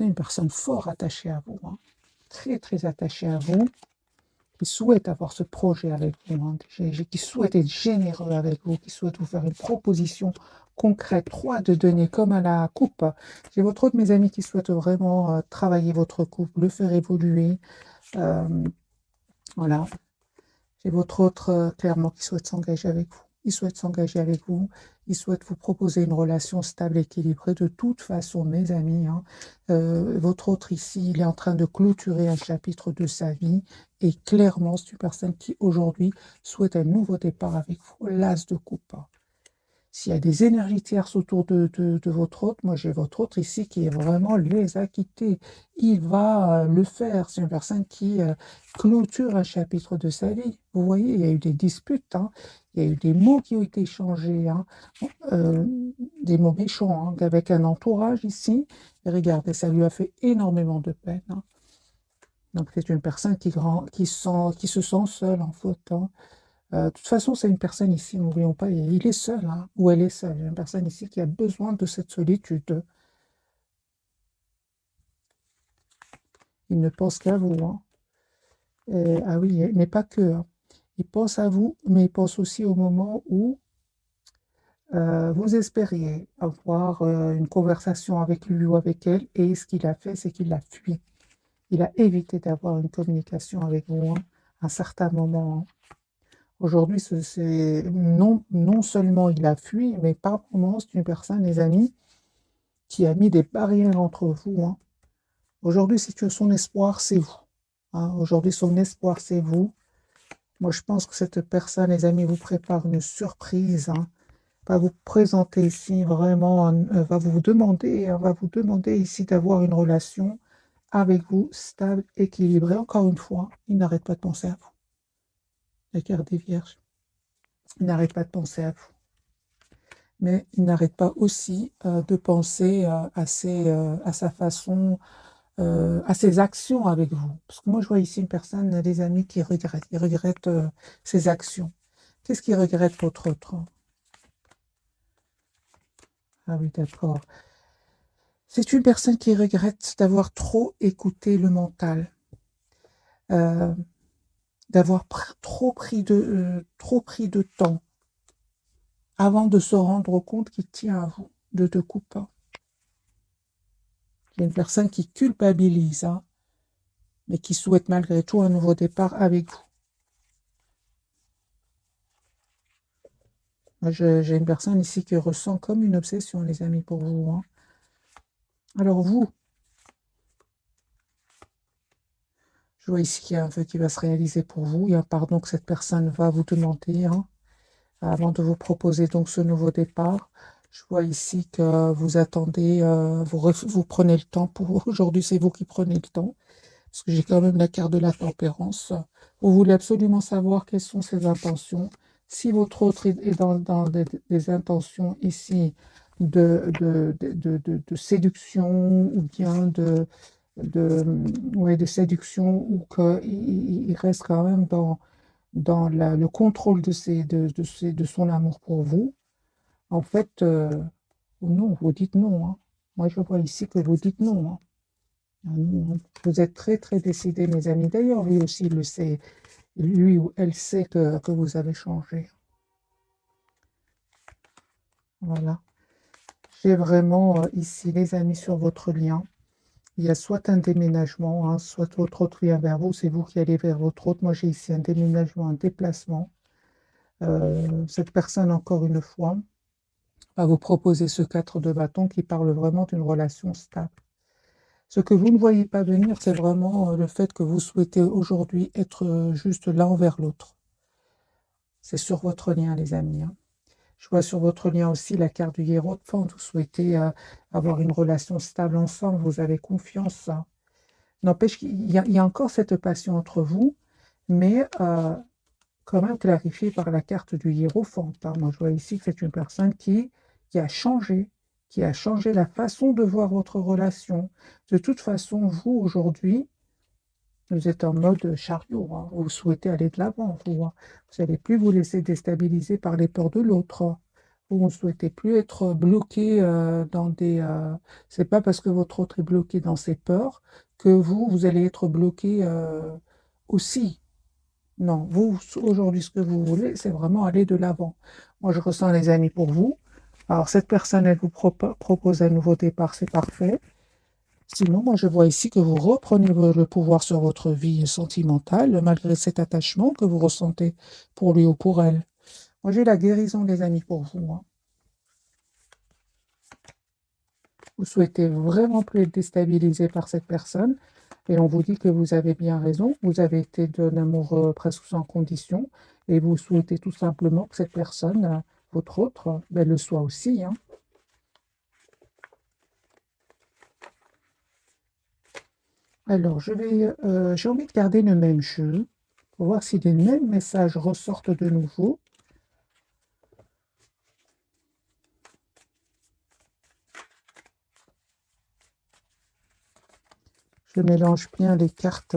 C'est une personne fort attachée à vous, hein, très très attachée à vous, qui souhaite avoir ce projet avec vous, hein, qui souhaite être généreux avec vous, qui souhaite vous faire une proposition concrète, 3 de denier comme à la coupe. J'ai votre autre, mes amis, qui souhaitent vraiment travailler votre couple, le faire évoluer. Euh, voilà. J'ai votre autre, clairement, qui souhaite s'engager avec vous. Il souhaite s'engager avec vous. Il souhaite vous proposer une relation stable, équilibrée. De toute façon, mes amis, hein, votre autre ici, il est en train de clôturer un chapitre de sa vie. Et clairement, c'est une personne qui, aujourd'hui, souhaite un nouveau départ avec vous. L'as de coupe. S'il y a des énergies tierces autour de votre hôte, moi j'ai votre autre ici qui est vraiment les a quittés. Il va le faire. C'est une personne qui clôture un chapitre de sa vie. Vous voyez, il y a eu des disputes, hein. Il y a eu des mots qui ont été échangés, hein. Euh, des mots méchants, hein, avec un entourage ici. Et regardez, ça lui a fait énormément de peine, hein. Donc c'est une personne qui se sent seule en faute, hein. De toute façon, c'est une personne ici, n'oublions pas, il est seul, hein, ou elle est seule. Il y a une personne ici qui a besoin de cette solitude. Il ne pense qu'à vous, hein. Ah oui, mais pas que, hein. Il pense à vous, mais il pense aussi au moment où vous espériez avoir une conversation avec lui ou avec elle, et ce qu'il a fait, c'est qu'il a fui. Il a évité d'avoir une communication avec vous, hein, à un certain moment, hein. Aujourd'hui, non seulement il a fui, mais par moments, c'est une personne, les amis, qui a mis des barrières entre vous, hein. Aujourd'hui, si tu as son espoir, c'est vous, hein. Aujourd'hui, son espoir, c'est vous. Moi, je pense que cette personne, les amis, vous prépare une surprise, hein. Va vous présenter ici vraiment, va vous demander ici d'avoir une relation avec vous stable, équilibrée. Encore une fois, il n'arrête pas de penser à vous. La carte des vierges. Il n'arrête pas de penser à vous. Mais il n'arrête pas aussi de penser à sa façon, à ses actions avec vous. Parce que moi, je vois ici une personne, des amis qui regrettent. Il regrette ses actions. Qu'est-ce qu'il regrette votre autre? Ah oui, d'accord. C'est une personne qui regrette d'avoir trop écouté le mental, euh, d'avoir trop pris de temps avant de se rendre compte qu'il tient à vous, de te couper. Il y a une personne qui culpabilise, hein, mais qui souhaite malgré tout un nouveau départ avec vous. Moi, j'ai une personne ici qui ressent comme une obsession, les amis, pour vous, hein. Alors vous, je vois ici qu'il y a un vœu qui va se réaliser pour vous. Il y a un pardon que cette personne va vous demander, hein, avant de vous proposer donc ce nouveau départ. Je vois ici que vous attendez, vous prenez le temps pour aujourd'hui, c'est vous qui prenez le temps, parce que j'ai quand même la carte de la tempérance. Vous voulez absolument savoir quelles sont ses intentions. Si votre autre est dans des intentions ici de séduction ou bien ouais, de séduction, ou qu'il reste quand même dans le contrôle de son amour pour vous, en fait, non, vous dites non, hein. Moi, je vois ici que vous dites non, hein. Ah non, hein. Vous êtes très, très décidés, mes amis. D'ailleurs, lui aussi, il le sait. Lui ou elle sait que vous avez changé. Voilà. J'ai vraiment ici, les amis, sur votre lien. Il y a soit un déménagement, hein, soit votre autre vient vers vous, c'est vous qui allez vers votre autre. Moi, j'ai ici un déménagement, un déplacement. Cette personne, encore une fois, va vous proposer ce 4 de bâton qui parle vraiment d'une relation stable. Ce que vous ne voyez pas venir, c'est vraiment le fait que vous souhaitez aujourd'hui être juste l'un envers l'autre. C'est sur votre lien, les amis, hein. Je vois sur votre lien aussi la carte du Hiérophante. Vous souhaitez avoir une relation stable ensemble, vous avez confiance, hein. N'empêche qu'il y a encore cette passion entre vous, mais quand même clarifiée par la carte du Hiérophante, hein. Moi, je vois ici que c'est une personne qui a changé, qui a changé la façon de voir votre relation. De toute façon, vous, aujourd'hui, vous êtes en mode chariot, hein. Vous souhaitez aller de l'avant, vous, hein. Vous n'allez plus vous laisser déstabiliser par les peurs de l'autre. Vous ne souhaitez plus être bloqué dans des... c'est pas parce que votre autre est bloqué dans ses peurs que vous allez être bloqué aussi. Non, vous, aujourd'hui, ce que vous voulez, c'est vraiment aller de l'avant. Moi, je ressens les amis pour vous. Alors, cette personne, elle vous propose un nouveau départ, c'est parfait. Sinon, moi, je vois ici que vous reprenez le pouvoir sur votre vie sentimentale, malgré cet attachement que vous ressentez pour lui ou pour elle. Moi, j'ai la guérison, les amis, pour vous, hein. Vous souhaitez vraiment plus être déstabilisé par cette personne et on vous dit que vous avez bien raison. Vous avez été d'un amour presque sans condition et vous souhaitez tout simplement que cette personne, votre autre, ben, le soit aussi, hein. Alors, j'ai envie de garder le même jeu pour voir si les mêmes messages ressortent de nouveau. Je mélange bien les cartes.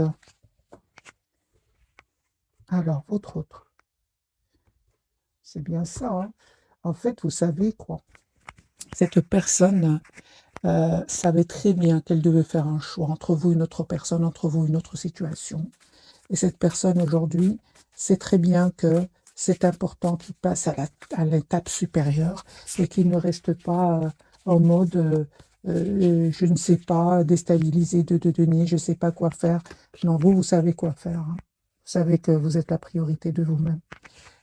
Alors, votre autre, c'est bien ça, hein. En fait, vous savez quoi? Cette personne savait très bien qu'elle devait faire un choix entre vous et une autre personne, entre vous et une autre situation. Et cette personne aujourd'hui sait très bien que c'est important qu'il passe à l'étape supérieure et qu'il ne reste pas en mode je ne sais pas, déstabilisé de données, je ne sais pas quoi faire. Non, vous savez quoi faire, hein. Vous savez que vous êtes la priorité de vous-même.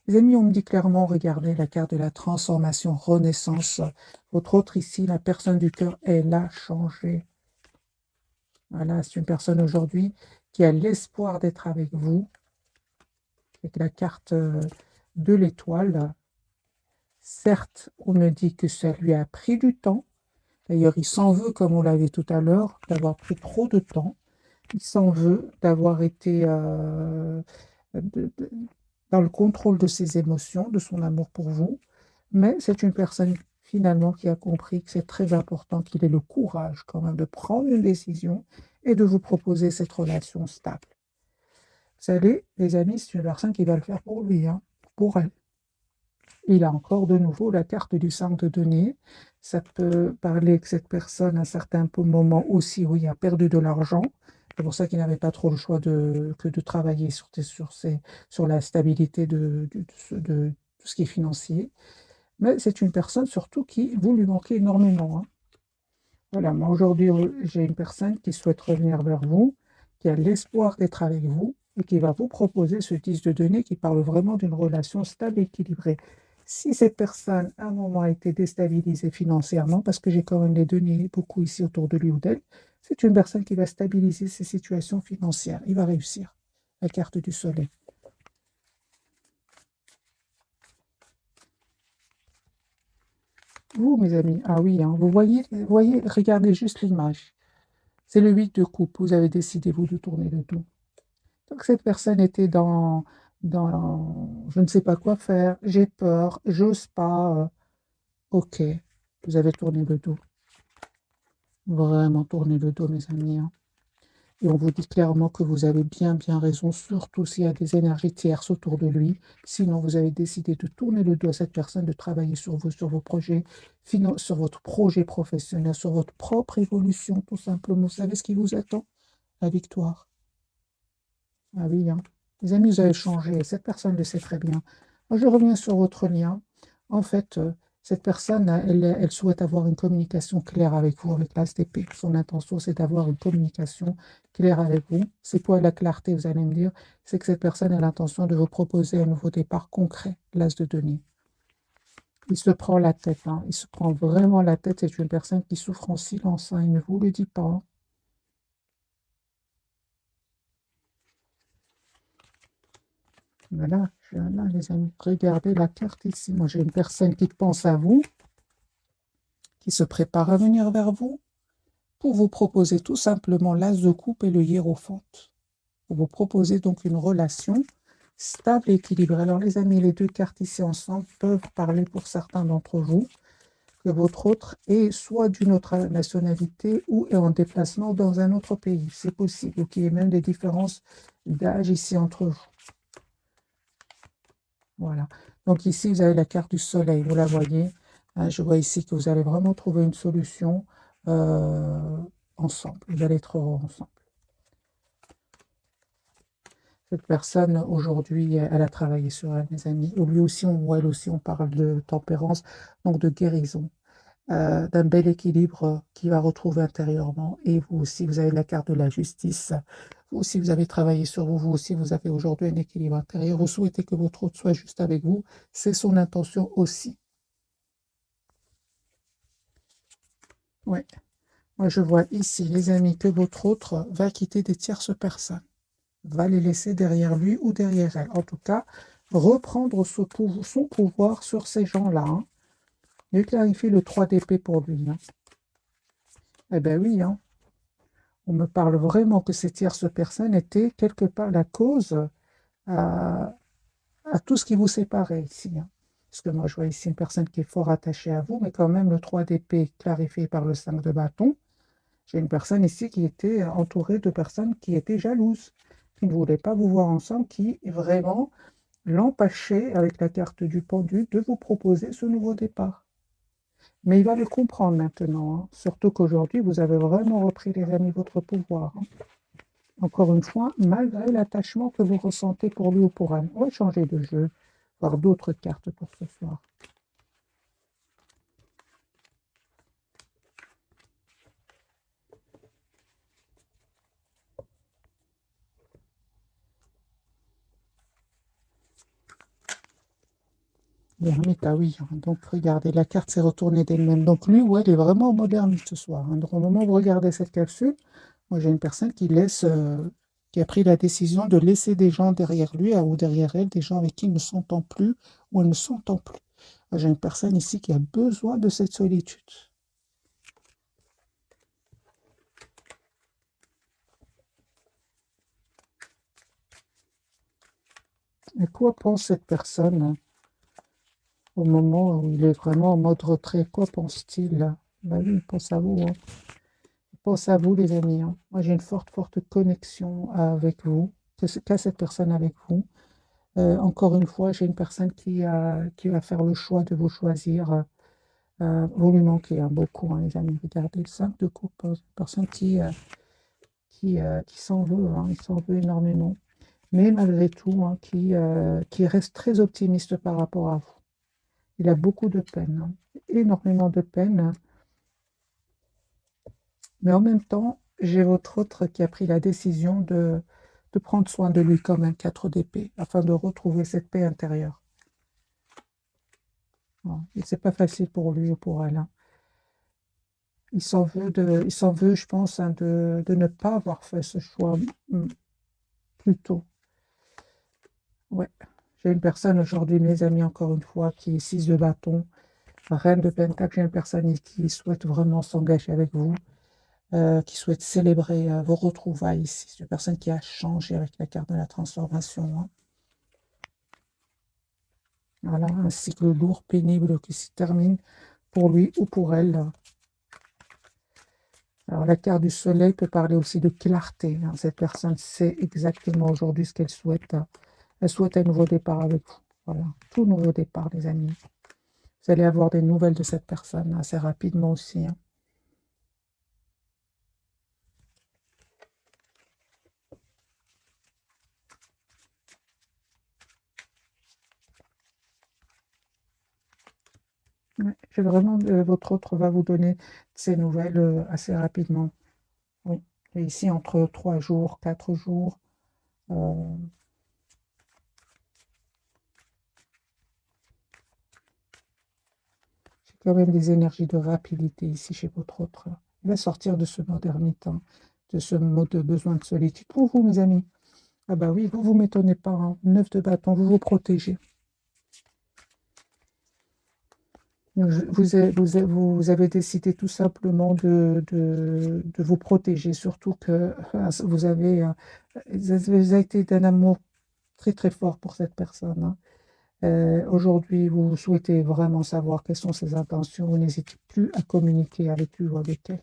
Les amis, on me dit clairement, regardez la carte de la transformation, renaissance. Votre autre ici, la personne du cœur, elle a changé. Voilà, c'est une personne aujourd'hui qui a l'espoir d'être avec vous, avec la carte de l'étoile. Certes, on me dit que ça lui a pris du temps. D'ailleurs, il s'en veut, comme on l'avait tout à l'heure, d'avoir pris trop de temps. Il s'en veut d'avoir été de- de- dans le contrôle de ses émotions, de son amour pour vous. Mais c'est une personne finalement qui a compris que c'est très important qu'il ait le courage quand même de prendre une décision et de vous proposer cette relation stable. Vous savez, les amis, c'est une personne qui va le faire pour lui, hein, pour elle. Il a encore de nouveau la carte du 5 de denier. Ça peut parler que cette personne, à un certain moment aussi, où il a perdu de l'argent. C'est pour ça qu'il n'avait pas trop le choix que de travailler sur la stabilité de tout ce qui est financier. Mais c'est une personne surtout qui vous lui manquez énormément, hein. Voilà, moi aujourd'hui, j'ai une personne qui souhaite revenir vers vous, qui a l'espoir d'être avec vous et qui va vous proposer ce 10 de données qui parle vraiment d'une relation stable et équilibrée. Si cette personne, à un moment, a été déstabilisée financièrement, parce que j'ai quand même les données beaucoup ici autour de lui ou d'elle, c'est une personne qui va stabiliser ses situations financières. Il va réussir. La carte du soleil. Vous, mes amis, ah oui, hein, vous voyez, regardez juste l'image. C'est le 8 de coupe. Vous avez décidé, vous, de tourner le dos. Donc, cette personne était dans je ne sais pas quoi faire, j'ai peur, j'ose pas. Ok, vous avez tourné le dos. Vraiment tourné le dos, mes amis, hein. Et on vous dit clairement que vous avez bien raison, surtout s'il y a des énergies tierces autour de lui. Sinon, vous avez décidé de tourner le dos à cette personne, de travailler sur vous, sur vos projets, sur votre projet professionnel, sur votre propre évolution, tout simplement. Vous savez ce qui vous attend? La victoire. Ah oui, hein. Les amis, vous avez changé. Cette personne le sait très bien. Moi, je reviens sur votre lien. En fait, cette personne, elle souhaite avoir une communication claire avec vous, avec l'As d'épée. Son intention, c'est d'avoir une communication claire avec vous. C'est quoi la clarté, vous allez me dire? C'est que cette personne a l'intention de vous proposer un nouveau départ concret, l'As de denier. Il se prend la tête, hein. Il se prend vraiment la tête. C'est une personne qui souffre en silence, hein. Il ne vous le dit pas, hein. Voilà, là, les amis, regardez la carte ici. Moi, j'ai une personne qui pense à vous, qui se prépare à venir vers vous, pour vous proposer tout simplement l'as de coupe et le hiérophante. Pour vous proposer donc une relation stable et équilibrée. Alors, les amis, les deux cartes ici ensemble peuvent parler pour certains d'entre vous que votre autre est soit d'une autre nationalité ou est en déplacement dans un autre pays. C'est possible, ou qu'il y ait même des différences d'âge ici entre vous. Voilà. Donc ici, vous avez la carte du soleil, vous la voyez. Je vois ici que vous allez vraiment trouver une solution ensemble. Vous allez être heureux ensemble. Cette personne, aujourd'hui, elle a travaillé sur elle, mes amis. Ou lui aussi, ou elle aussi, on parle de tempérance, donc de guérison, d'un bel équilibre qu'il va retrouver intérieurement. Et vous aussi, vous avez la carte de la justice. Vous aussi, vous avez travaillé sur vous. Vous aussi, vous avez aujourd'hui un équilibre intérieur. Vous souhaitez que votre autre soit juste avec vous. C'est son intention aussi. Ouais. Moi, je vois ici, les amis, que votre autre va quitter des tierces personnes, va les laisser derrière lui ou derrière elle. En tout cas, reprendre son pouvoir sur ces gens-là. Hein. Mieux clarifier le 3 d'épée pour lui. Hein. Eh bien oui, hein. On me parle vraiment que ces tierces personnes étaient quelque part la cause à, à tout ce qui vous séparait ici. Hein. Parce que moi, je vois ici une personne qui est fort attachée à vous, mais quand même le 3 d'épée clarifié par le 5 de bâton. J'ai une personne ici qui était entourée de personnes qui étaient jalouses, qui ne voulaient pas vous voir ensemble, qui vraiment l'empêchaient, avec la carte du pendu, de vous proposer ce nouveau départ. Mais il va le comprendre maintenant, hein. Surtout qu'aujourd'hui, vous avez vraiment repris, les amis, votre pouvoir. Hein. Encore une fois, malgré l'attachement que vous ressentez pour lui ou pour elle. On va changer de jeu, voir d'autres cartes pour ce soir. L'ermite, ah oui, hein. Donc regardez, la carte s'est retournée d'elle-même. Donc lui, ouais, il est vraiment moderniste ce soir. Hein. Donc au moment où vous regardez cette capsule, moi j'ai une personne qui laisse, qui a pris la décision de laisser des gens derrière lui ou derrière elle, des gens avec qui il ne s'entend plus ou elle ne s'entend plus. J'ai une personne ici qui a besoin de cette solitude. Et quoi pense cette personne hein, au moment où il est vraiment en mode retrait? Quoi pense-t-il? Bah oui, il pense à vous. Hein. Il pense à vous, les amis. Hein. Moi, j'ai une forte, forte connexion avec vous, qu'a cette personne avec vous. Encore une fois, j'ai une personne qui va faire le choix de vous choisir. Vous lui manquez hein, beaucoup, hein, les amis. Regardez, 5 de coupe, une personne qui s'en veut, hein, il s'en veut énormément. Mais malgré tout, hein, qui reste très optimiste par rapport à vous. Il a beaucoup de peine, hein, énormément de peine. Mais en même temps, j'ai votre autre qui a pris la décision de prendre soin de lui comme un 4 d'épée, afin de retrouver cette paix intérieure. Bon, et c'est pas facile pour lui ou pour elle. Hein. Il s'en veut, je pense, hein, de ne pas avoir fait ce choix plus tôt. Ouais. J'ai une personne aujourd'hui, mes amis, encore une fois, qui est 6 de bâton, reine de pentacle. J'ai une personne qui souhaite vraiment s'engager avec vous, qui souhaite célébrer vos retrouvailles ici. C'est une personne qui a changé avec la carte de la transformation. Hein. Voilà, un cycle lourd, pénible qui se termine pour lui ou pour elle. Alors, la carte du soleil peut parler aussi de clarté. Hein. Cette personne sait exactement aujourd'hui ce qu'elle souhaite. Elle souhaite un nouveau départ avec vous. Voilà, tout nouveau départ, les amis. Vous allez avoir des nouvelles de cette personne assez rapidement aussi. Hein. Ouais, j'ai vraiment, votre autre va vous donner ces nouvelles assez rapidement. Oui. Et ici, entre 3 jours, 4 jours. euh, j'ai quand même des énergies de rapidité ici chez votre autre. Il va sortir de ce mode ermite, hein, de ce mode de besoin de solitude. Pour vous, mes amis. Ah bah oui, vous m'étonnez pas. Hein. 9 de bâton, vous vous protégez. Vous avez décidé tout simplement de vous protéger, surtout que vous avez été d'un amour très très fort pour cette personne. Hein. Aujourd'hui, vous souhaitez vraiment savoir quelles sont ses intentions, vous n'hésitez plus à communiquer avec lui ou avec elle.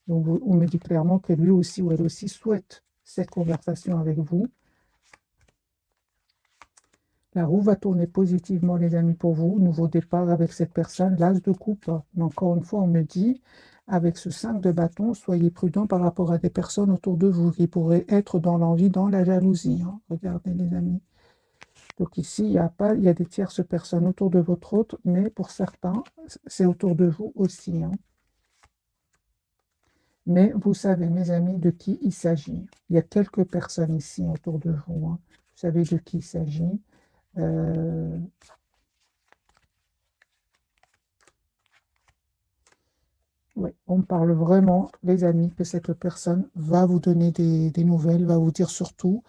Donc, on me dit clairement que lui aussi ou elle aussi souhaite cette conversation avec vous. La roue va tourner positivement, les amis, pour vous. Nouveau départ avec cette personne. L'as de coupe. Mais encore une fois, on me dit, avec ce 5 de bâton, soyez prudent par rapport à des personnes autour de vous qui pourraient être dans l'envie, dans la jalousie, hein. Regardez, les amis. Donc ici, il y a des tierces personnes autour de votre hôte, mais pour certains, c'est autour de vous aussi, hein. Mais vous savez, mes amis, de qui il s'agit. Il y a quelques personnes ici autour de vous, hein. Vous savez de qui il s'agit. Euh, ouais, on parle vraiment, les amis, que cette personne va vous donner des nouvelles, va vous dire surtout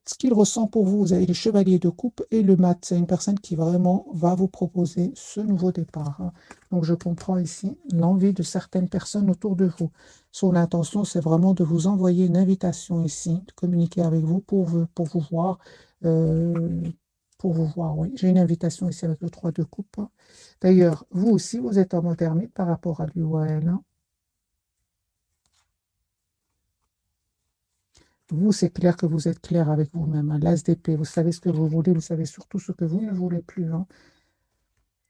ce qu'il ressent pour vous. Vous avez les chevaliers de coupe et le mat. C'est une personne qui vraiment va vous proposer ce nouveau départ, hein. Donc, je comprends ici l'envie de certaines personnes autour de vous. Son intention, c'est vraiment de vous envoyer une invitation ici, de communiquer avec vous pour vous voir. euh, pour vous voir, oui. J'ai une invitation ici avec le 3 de coupe, hein. D'ailleurs, vous aussi, vous êtes en mode ermite par rapport à lui ou à elle, hein. Vous, c'est clair que vous êtes clair avec vous-même, hein. L'as d'épée, vous savez ce que vous voulez, vous savez surtout ce que vous ne voulez plus, hein.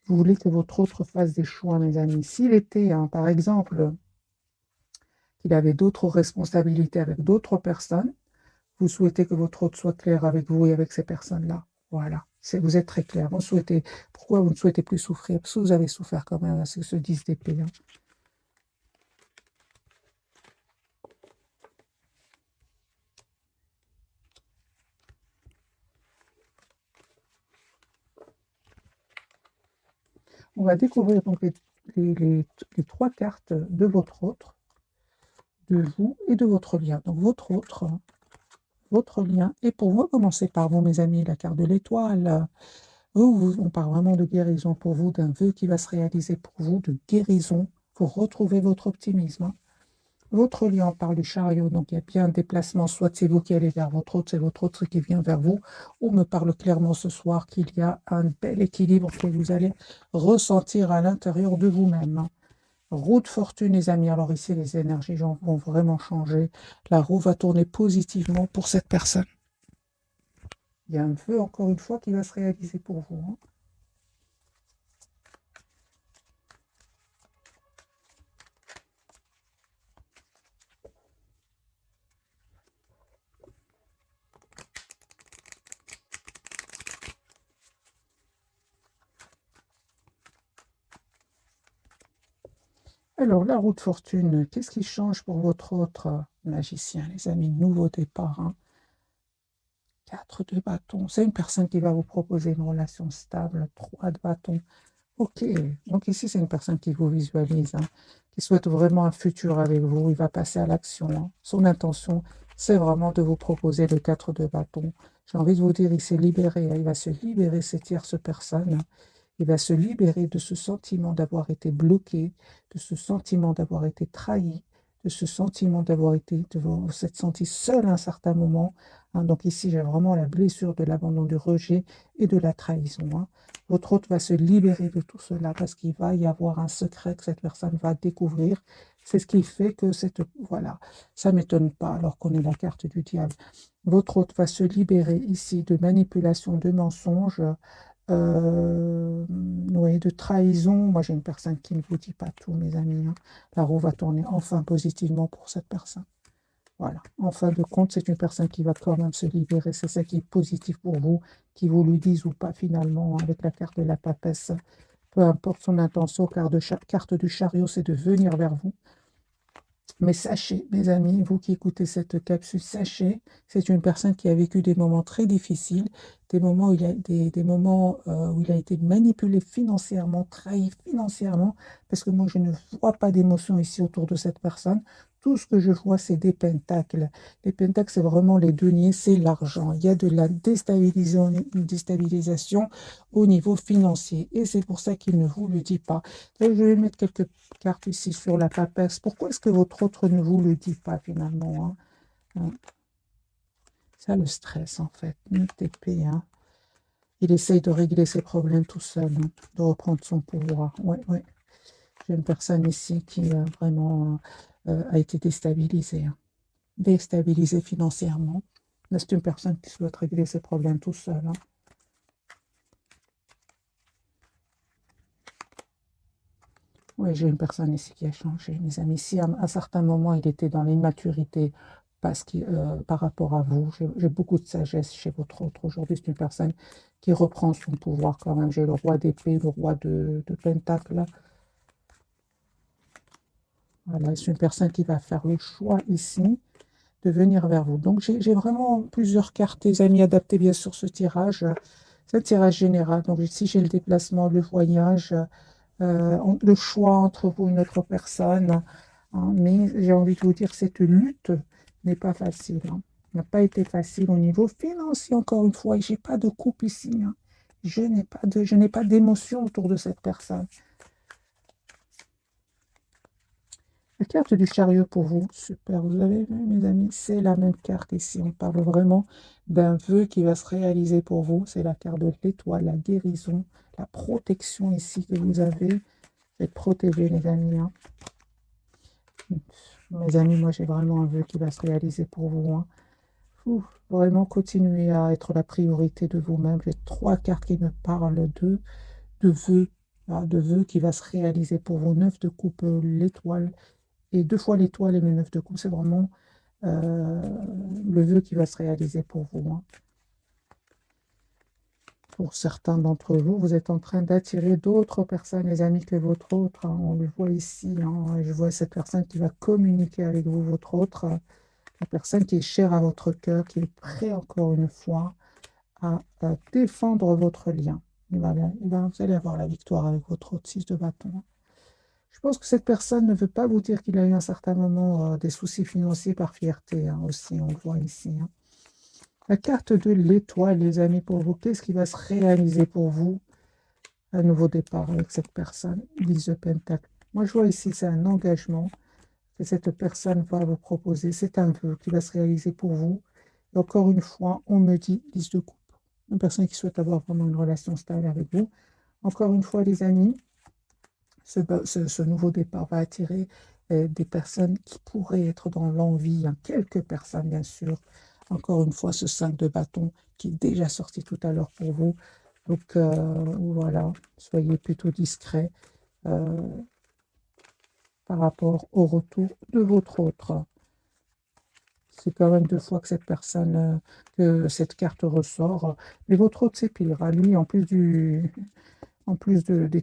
Vous voulez que votre autre fasse des choix, mes amis. S'il était, hein, par exemple, qu'il avait d'autres responsabilités avec d'autres personnes, vous souhaitez que votre autre soit clair avec vous et avec ces personnes-là. Voilà. Vous êtes très clair. Pourquoi vous ne souhaitez plus souffrir? Parce que vous avez souffert quand même, hein, c'est ce 10 d'épée, hein. On va découvrir donc les, les- les trois cartes de votre autre, de vous et de votre lien. Donc votre autre, votre lien. Et pour vous, commencez par vous, mes amis, la carte de l'étoile. On parle vraiment de guérison pour vous, d'un vœu qui va se réaliser pour vous, de guérison, pour retrouver votre optimisme, hein. Votre lien, on parle du chariot, donc il y a bien un déplacement, soit c'est vous qui allez vers votre autre, c'est votre autre qui vient vers vous, ou me parle clairement ce soir qu'il y a un bel équilibre que vous allez ressentir à l'intérieur de vous-même, hein. Roue de fortune, les amis. Alors ici, les énergies vont vraiment changer. La roue va tourner positivement pour cette personne. Il y a un vœu, encore une fois, qui va se réaliser pour vous, hein. Alors, la roue de fortune, qu'est-ce qui change pour votre autre magicien, les amis? Nouveau départ, hein. 4 de bâton. C'est une personne qui va vous proposer une relation stable. 3 de bâton. Ok. Donc ici, c'est une personne qui vous visualise, hein, qui souhaite vraiment un futur avec vous. Il va passer à l'action, hein. Son intention, c'est vraiment de vous proposer le 4 de bâton. J'ai envie de vous dire, il s'est libéré, hein. Il va se libérer, cette tierce personne, hein. Il va se libérer de ce sentiment d'avoir été bloqué, de ce sentiment d'avoir été trahi, de ce sentiment d'avoir été, de vous s'être senti seul à un certain moment, hein. Donc ici, j'ai vraiment la blessure de l'abandon, du rejet et de la trahison, hein. Votre hôte va se libérer de tout cela parce qu'il va y avoir un secret que cette personne va découvrir. C'est ce qui fait que voilà, ça ne m'étonne pas alors qu'on est la carte du diable. Votre hôte va se libérer ici de manipulation, de mensonges, ouais, de trahison. Moi, j'ai une personne qui ne vous dit pas tout, mes amis, hein. La roue va tourner enfin positivement pour cette personne. Voilà. En fin de compte, c'est une personne qui va quand même se libérer. C'est ça qui est positif pour vous, qui vous le dise ou pas finalement, hein, avec la carte de la papesse. Peu importe son intention, carte du chariot, c'est de venir vers vous. Mais sachez, mes amis, vous qui écoutez cette capsule, sachez, c'est une personne qui a vécu des moments très difficiles, des moments où des moments où il a été manipulé financièrement, trahi financièrement, parce que moi, je ne vois pas d'émotion ici autour de cette personne. Tout ce que je vois, c'est des pentacles. Les pentacles, c'est vraiment les deniers, c'est l'argent. Il y a de la déstabilisation au niveau financier. Et c'est pour ça qu'il ne vous le dit pas. Et je vais mettre quelques carte ici sur la papesse. Pourquoi est-ce que votre autre ne vous le dit pas finalement, hein? Ça, le stress, en fait. Une TP, hein. Il essaye de régler ses problèmes tout seul, hein, de reprendre son pouvoir. Ouais, ouais. J'ai une personne ici qui vraiment a été déstabilisée, hein. Déstabilisée financièrement. Mais c'est une personne qui souhaite régler ses problèmes tout seul, hein. Oui, j'ai une personne ici qui a changé, mes amis. Si à un certain moment, il était dans l'immaturité par rapport à vous, j'ai beaucoup de sagesse chez votre autre. Aujourd'hui, c'est une personne qui reprend son pouvoir quand même. J'ai le roi d'épée, le roi de pentacle. Voilà, c'est une personne qui va faire le choix ici de venir vers vous. Donc, j'ai vraiment plusieurs cartes, les amis, adaptées bien sûr ce tirage. C'est un tirage général. Donc, ici, j'ai le déplacement, le voyage, le choix entre vous et une autre personne. Hein. Mais j'ai envie de vous dire, cette lutte n'est pas facile. Hein. N'a pas été facile au niveau financier, encore une fois. Et je n'ai pas de coupe ici. Hein. Je n'ai pas d'émotion autour de cette personne. La carte du chariot pour vous, super, vous avez vu mes amis, c'est la même carte ici, on parle vraiment d'un vœu qui va se réaliser pour vous, c'est la carte de l'étoile, la guérison, la protection ici que vous avez, vous êtes protégés les amis. Hein. Mes amis, moi j'ai vraiment un vœu qui va se réaliser pour vous. Hein. Vraiment continuez à être la priorité de vous-même, j'ai 3 cartes qui me parlent de vœux, de vœux qui va se réaliser pour vous, 9 de coupe, l'étoile, et 2 fois l'étoile et le 9 de coupe, c'est vraiment le vœu qui va se réaliser pour vous. Hein. Pour certains d'entre vous, vous êtes en train d'attirer d'autres personnes, les amis, que votre autre. Hein. On le voit ici. Hein. Je vois cette personne qui va communiquer avec vous, votre autre. La personne qui est chère à votre cœur, qui est prêt encore une fois à défendre votre lien. Vous allez avoir la victoire avec votre autre 6 de bâton. Hein. Je pense que cette personne ne veut pas vous dire qu'il a eu à un certain moment des soucis financiers par fierté. Hein, aussi, on le voit ici. Hein. La carte de l'étoile, les amis, pour vous, qu'est-ce qui va se réaliser pour vous? Un nouveau départ avec cette personne, 10 de pentacle. Moi, je vois ici, c'est un engagement que cette personne va vous proposer. C'est un vœu qui va se réaliser pour vous. Et encore une fois, on me dit 10 de coupe. Une personne qui souhaite avoir vraiment une relation stable avec vous. Encore une fois, les amis, ce nouveau départ va attirer des personnes qui pourraient être dans l'envie. Hein. Quelques personnes, bien sûr. Encore une fois, ce 5 de bâton qui est déjà sorti tout à l'heure pour vous. Donc, voilà, soyez plutôt discret par rapport au retour de votre autre. C'est quand même 2 fois que cette personne, que cette carte ressort. Mais votre autre, c'est pire. Hein. Lui, en plus de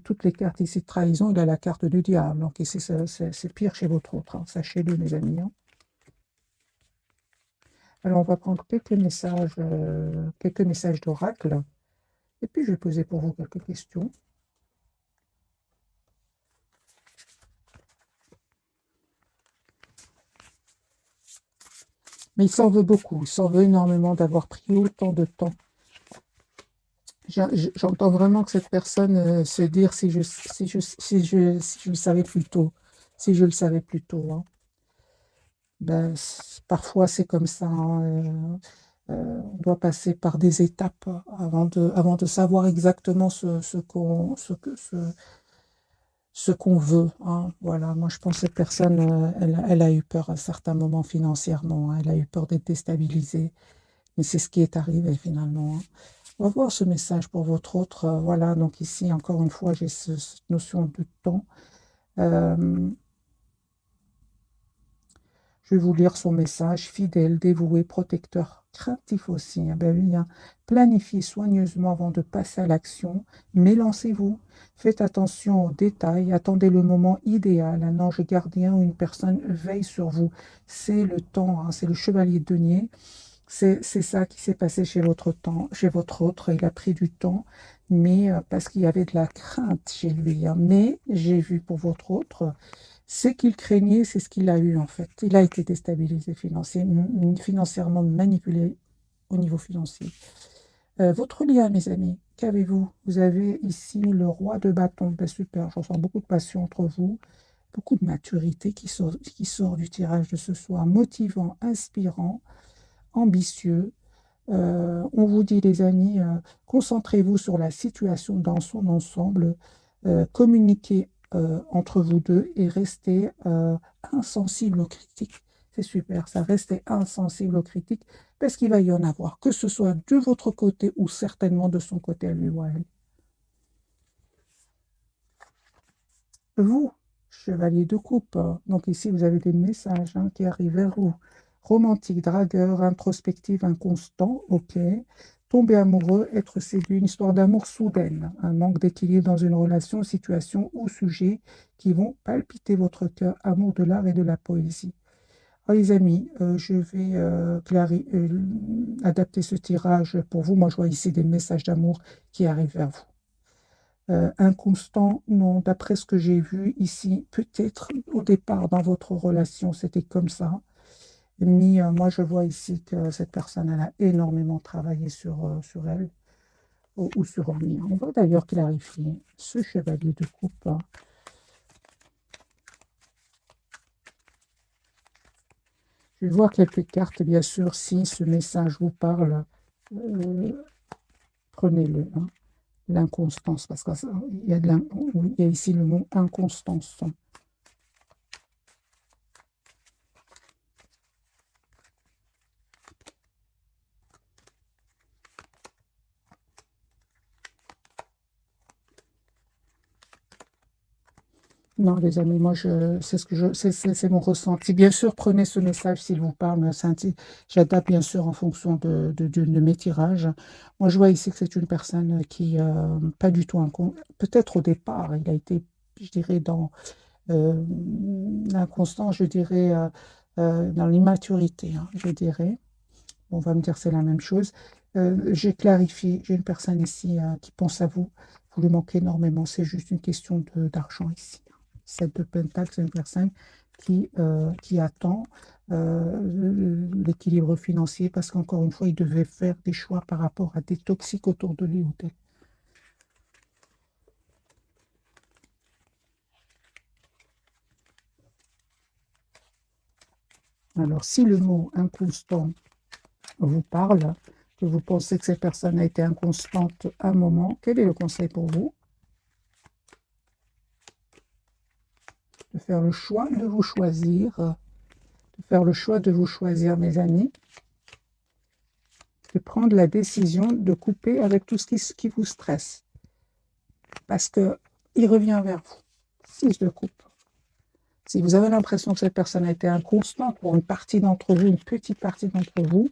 toutes les cartes ici de trahison, il a la carte du diable. Donc ici, c'est pire chez votre autre. Hein. Sachez-le, mes amis. Hein. Alors, on va prendre quelques messages d'oracle. Et puis, je vais poser pour vous quelques questions. Mais il s'en veut beaucoup. Il s'en veut énormément d'avoir pris autant de temps. J'entends vraiment que cette personne se dire si je le savais plus tôt. Si je le savais plus tôt. Hein. Ben, parfois, c'est comme ça. Hein. On doit passer par des étapes avant de savoir exactement ce qu'on veut. Hein. Voilà, moi je pense que cette personne, elle a eu peur à certains moments financièrement. Hein. Elle a eu peur d'être déstabilisée. Mais c'est ce qui est arrivé finalement. Hein. On va voir ce message pour votre autre. Voilà, donc ici, encore une fois, j'ai cette notion de temps. Je vais vous lire son message. Fidèle, dévoué, protecteur, craintif aussi. Hein, ben oui, hein. Planifiez soigneusement avant de passer à l'action. Mais lancez-vous. Faites attention aux détails. Attendez le moment idéal. Un ange gardien ou une personne veille sur vous. C'est le temps. Hein, c'est le chevalier de denier. C'est ça qui s'est passé chez votre autre. Il a pris du temps, mais parce qu'il y avait de la crainte chez lui. Hein. Mais j'ai vu pour votre autre, c'est qu'il craignait, c'est ce qu'il a eu en fait. Il a été déstabilisé financièrement manipulé au niveau financier. Votre lien, mes amis, qu'avez-vous? Vous avez ici le roi de bâton. Ben, super, je ressens beaucoup de passion entre vous, beaucoup de maturité qui sort du tirage de ce soir, motivant, inspirant, ambitieux. On vous dit, les amis, concentrez-vous sur la situation dans son ensemble, communiquez entre vous deux et restez insensible aux critiques. C'est super, ça, restez insensible aux critiques parce qu'il va y en avoir, que ce soit de votre côté ou certainement de son côté à lui ou à elle. Vous, Chevalier de coupe. Donc ici, vous avez des messages qui arrivent vers vous. Romantique, dragueur, introspective, inconstant, ok. Tomber amoureux, être séduit, une histoire d'amour soudaine. Un manque d'équilibre dans une relation, situation ou sujet qui vont palpiter votre cœur. Amour de l'art et de la poésie. Alors, les amis, je vais adapter ce tirage pour vous. Moi, je vois ici des messages d'amour qui arrivent vers vous. Inconstant, non, d'après ce que j'ai vu ici, peut-être au départ dans votre relation, c'était comme ça. Mais moi, je vois ici que cette personne, elle a énormément travaillé sur elle ou sur lui. On voit d'ailleurs clarifier ce chevalier de coupe. Je vais voir quelques cartes, bien sûr, si ce message vous parle, prenez-le. L'inconstance, parce qu'il y a il y a ici le mot inconstance. Non, les amis, moi, c'est ce que c'est mon ressenti. Bien sûr, prenez ce message s'il vous parle. J'adapte bien sûr en fonction de mes tirages. Moi, je vois ici que c'est une personne qui, pas du tout peut-être au départ, il a été, je dirais, dans l'inconstant, je dirais, dans l'immaturité, je dirais. On va me dire c'est la même chose. J'ai clarifié, j'ai une personne ici qui pense à vous. Vous lui manquez énormément. C'est juste une question d'argent ici. Cette de Pentacle, c'est une personne qui attend l'équilibre financier parce qu'encore une fois, il devait faire des choix par rapport à des toxiques autour de lui ou d'elle. Alors, si le mot inconstant vous parle, que vous pensez que cette personne a été inconstante à un moment, quel est le conseil pour vous? De faire le choix de vous choisir, mes amis, de prendre la décision de couper avec tout ce qui vous stresse. Parce qu'il revient vers vous. 6 de coupe. Si vous avez l'impression que cette personne a été inconstante pour une partie d'entre vous, une petite partie d'entre vous,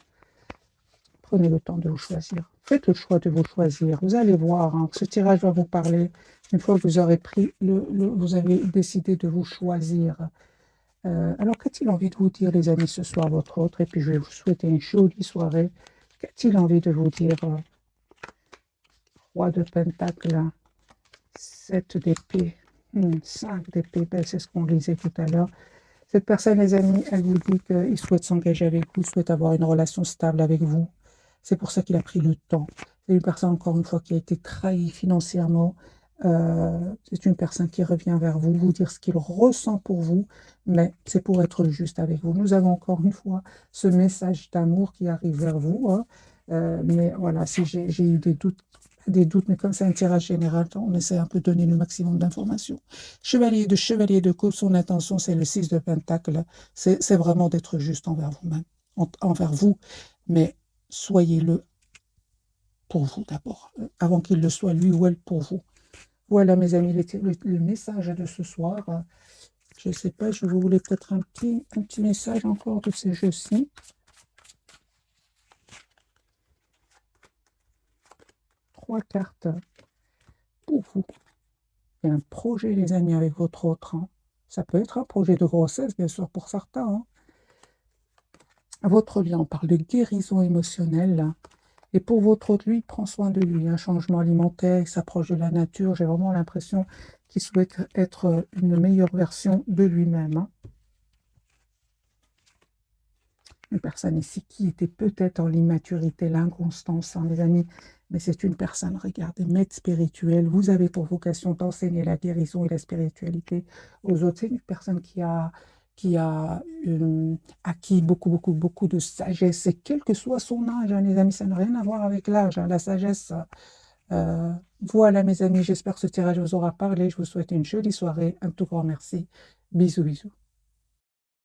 prenez le temps de vous choisir. Faites le choix de vous choisir. Vous allez voir, ce tirage va vous parler. Une fois que vous aurez pris vous avez décidé de vous choisir. Alors, qu'a-t-il envie de vous dire, les amis, ce soir, votre autre? Et puis, je vais vous souhaiter une jolie soirée. Qu'a-t-il envie de vous dire? Roi de Pentacle, 7 d'épée, 5 d'épée, ben, c'est ce qu'on lisait tout à l'heure. Cette personne, les amis, elle vous dit qu'il souhaite s'engager avec vous, souhaite avoir une relation stable avec vous. C'est pour ça qu'il a pris le temps. C'est une personne, encore une fois, qui a été trahie financièrement. C'est une personne qui revient vers vous, vous dire ce qu'il ressent pour vous, mais c'est pour être juste avec vous. Nous avons encore une fois ce message d'amour qui arrive vers vous. Mais voilà, si j'ai eu des doutes, mais comme c'est un tirage général, on essaie un peu de donner le maximum d'informations. Chevalier de coupe, son intention, c'est le 6 de pentacle. C'est vraiment d'être juste envers vous-même, envers vous, mais soyez-le pour vous d'abord, avant qu'il le soit lui ou elle pour vous. Voilà, mes amis, le message de ce soir. Je ne sais pas, je vous voulais peut-être un petit message encore de ces jeux-ci. 3 cartes pour vous. Il y a un projet, les amis, avec votre autre. Ça peut être un projet de grossesse, bien sûr, pour certains. Votre lien, on parle de guérison émotionnelle. Et pour votre autre, lui, il prend soin de lui. Un changement alimentaire, il s'approche de la nature. J'ai vraiment l'impression qu'il souhaite être une meilleure version de lui-même. Une personne ici qui était peut-être en l'immaturité, l'inconstance, les amis, mais c'est une personne, regardez, maître spirituel. Vous avez pour vocation d'enseigner la guérison et la spiritualité aux autres. C'est une personne qui a acquis beaucoup de sagesse, et quel que soit son âge, les amis, ça n'a rien à voir avec l'âge, la sagesse. Voilà, mes amis, j'espère que ce tirage vous aura parlé. Je vous souhaite une jolie soirée. Un tout grand merci. Bisous, bisous.